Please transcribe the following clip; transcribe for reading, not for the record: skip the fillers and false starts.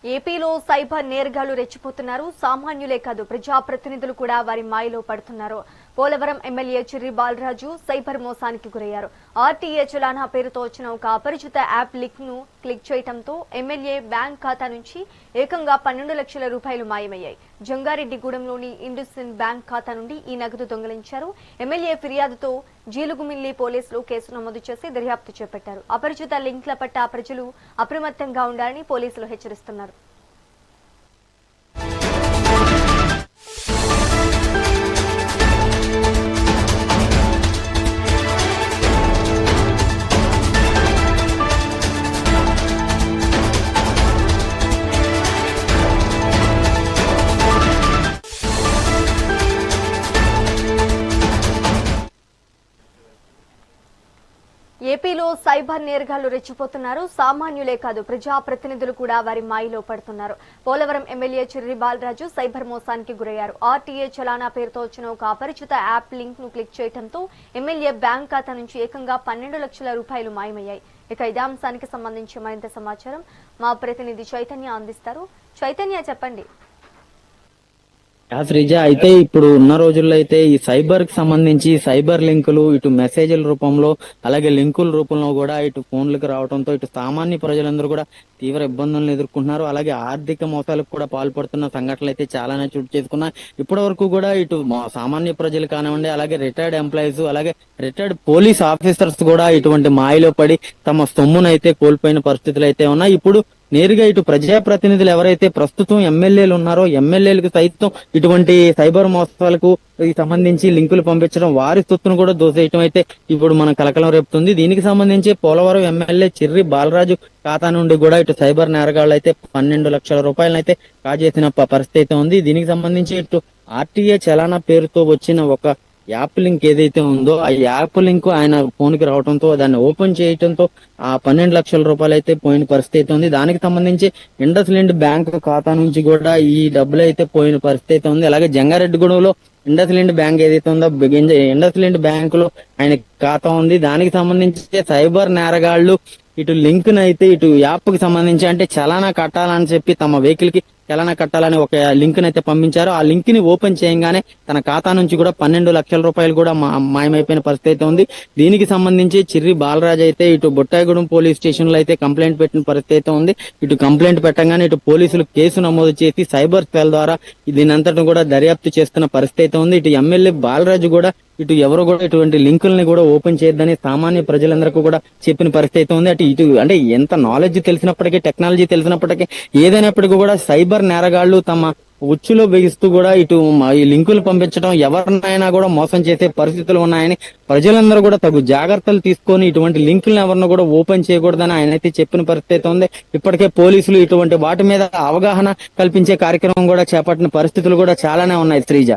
ఏపీలో సైబర్ నేరగాళ్లు రెచ్చిపోతున్నారు. సామాన్యులే కాదు, ప్రజాప్రతినిధులు కూడా వారి మాయలో పడుతున్నారు. పోలవరం ఎమ్మెల్యే చిర్రి బాలరాజు సైబర్ మోసానికి గురయ్యారు. ఆర్టీఏ చలానా పేరుతో వచ్చిన ఒక అపరిచిత యాప్ లింక్ ను క్లిక్ చేయడంతో ఎమ్మెల్యే బ్యాంక్ ఖాతా నుంచి ఏకంగా 12 లక్షల రూపాయలు మాయమయ్యాయి. జంగారెడ్డిగూడెంలోని ఇండస్ఇండ్ బ్యాంక్ ఖాతా నుండి ఈ నగదు దొంగిలించారు. ఎమ్మెల్యే ఫిర్యాదుతో జీలుగుమిల్లి పోలీసులు కేసు నమోదు చేసి దర్యాప్తు చేపట్టారు. అపరిచిత లింక్ల పట్ల ప్రజలు అప్రమత్తంగా ఉండాలని పోలీసులు హెచ్చరిస్తున్నారు. ఏపీలో సైబర్ నేరగాళ్లు రెచ్చిపోతున్నారు. సామాన్యులే కాదు, ప్రజాప్రతినిధులు కూడా వారి మాయలో పడుతున్నారు. పోలవరం ఎమ్మెల్యే చిర్రి బాలరాజు సైబర్ మోసానికి గురయ్యారు. ఆర్టీఏ చలానా పేరుతో వచ్చిన ఒక అపరిచిత యాప్ లింక్ ను క్లిక్ చేయడంతో ఎమ్మెల్యే బ్యాంక్ ఖాతా నుంచి ఏకంగా 12 లక్షల రూపాయలు మాయమయ్యాయి. ఇక ఇదే అంశానికి సంబంధించి మరింత సమాచారం మా ప్రతినిధి చైతన్య అందిస్తారు. చైతన్య, చెప్పండి. శ్రీజ, అయితే ఇప్పుడు ఉన్న రోజుల్లో అయితే ఈ సైబర్ కి సంబంధించి సైబర్ లింకులు ఇటు మెసేజ్ల రూపంలో అలాగే లింకుల రూపంలో కూడా ఇటు ఫోన్లకు రావడంతో ఇటు సామాన్య ప్రజలందరూ కూడా తీవ్ర ఇబ్బందులను ఎదుర్కొంటున్నారు. అలాగే ఆర్థిక మోసాలకు కూడా పాల్పడుతున్న సంఘటనలు అయితే చాలానే చోటు చేసుకున్నాయి. ఇప్పటి వరకు కూడా ఇటు సామాన్య ప్రజలు కానివ్వండి, అలాగే రిటైర్డ్ ఎంప్లాయీస్, అలాగే రిటైర్డ్ పోలీస్ ఆఫీసర్స్ కూడా ఇటువంటి మాయలో పడి తమ సొమ్మునైతే కోల్పోయిన పరిస్థితులు అయితే ఉన్నాయి. ఇప్పుడు నేరుగా ఇటు ప్రజాప్రతినిధులు ఎవరైతే ప్రస్తుతం ఎమ్మెల్యేలు ఉన్నారో ఎమ్మెల్యేలకు సైతం ఇటువంటి సైబర్ మోసాలకు సంబంధించి లింకులు పంపించడం, వారి సొత్తును కూడా దోసేయటం అయితే ఇప్పుడు మన కలకలం రేపుతుంది. దీనికి సంబంధించి పోలవరం ఎమ్మెల్యే చిర్రి బాలరాజు ఖాతా నుండి కూడా ఇటు సైబర్ నేరగాళ్లు అయితే 12 లక్షల రూపాయలను అయితే కాజేసిన పరిస్థితి అయితే ఉంది. దీనికి సంబంధించి ఇటు ఆర్టీఏ చలానా పేరుతో వచ్చిన ఒక యాప్ లింక్ ఏదైతే ఉందో ఆ యాప్ లింక్ ఆయన ఫోన్ కి రావడంతో దాన్ని ఓపెన్ చేయడంతో ఆ 12 లక్షల రూపాయలు అయితే పోయిన పరిస్థితి ఉంది. దానికి సంబంధించి ఇండస్ఇండ్ బ్యాంక్ ఖాతా నుంచి కూడా ఈ డబ్బులు అయితే పోయిన పరిస్థితి ఉంది. అలాగే జంగారెడ్డిగూడెంలో ఇండస్ఇండ్ బ్యాంక్ ఏదైతే ఉందో ఇండస్ఇండ్ బ్యాంక్ లో ఆయన ఖాతా ఉంది. దానికి సంబంధించి సైబర్ నేరగాళ్లు ఇటు లింక్ అయితే ఇటు యాప్ కి సంబంధించి అంటే చలానా కట్టాలని చెప్పి తమ వెహికల్ కి చలానా కట్టాలని ఒక లింక్ అయితే పంపించారు. ఆ లింక్ ని ఓపెన్ చేయగానే తన ఖాతా నుంచి కూడా 12 లక్షల రూపాయలు కూడా మాయమైపోయిన పరిస్థితి ఉంది. దీనికి సంబంధించి చిర్రి బాలరాజు అయితే ఇటు బొట్టాయిగూడెం పోలీస్ స్టేషన్ లో అయితే కంప్లైంట్ పెట్టిన పరిస్థితి ఉంది. ఇటు కంప్లైంట్ పెట్టగానే ఇటు పోలీసులు కేసు నమోదు చేసి సైబర్ సెల్ ద్వారా దీనంతటిని కూడా దర్యాప్తు చేస్తున్న పరిస్థితి ఉంది. ఇటు ఎమ్మెల్యే బాలరాజు కూడా ఇటు ఎవరు కూడా ఇటువంటి లింకుల్ని కూడా ఓపెన్ చేయొద్దని సామాన్య ప్రజలందరికీ కూడా చెప్పిన పరిస్థితి ఉంది. ఇటు అంటే ఎంత నాలెడ్జ్ తెలిసినప్పటికీ, టెక్నాలజీ తెలిసినప్పటికీ, ఏదైనప్పటికీ కూడా సైబర్ నేరగాళ్లు తమ ఉచ్చులో బిగిస్తూ కూడా ఇటు ఈ లింకులు పంపించడం, ఎవరినైనా కూడా మోసం చేసే పరిస్థితులు ఉన్నాయని ప్రజలందరూ కూడా తగు జాగ్రత్తలు తీసుకొని ఇటువంటి లింకులను ఎవరిని కూడా ఓపెన్ చేయకూడదని ఆయన అయితే చెప్పిన పరిస్థితి ఉంది. ఇప్పటికే పోలీసులు ఇటువంటి వాటి మీద అవగాహన కల్పించే కార్యక్రమం కూడా చేపట్టిన పరిస్థితులు కూడా చాలానే ఉన్నాయి. శ్రీజ.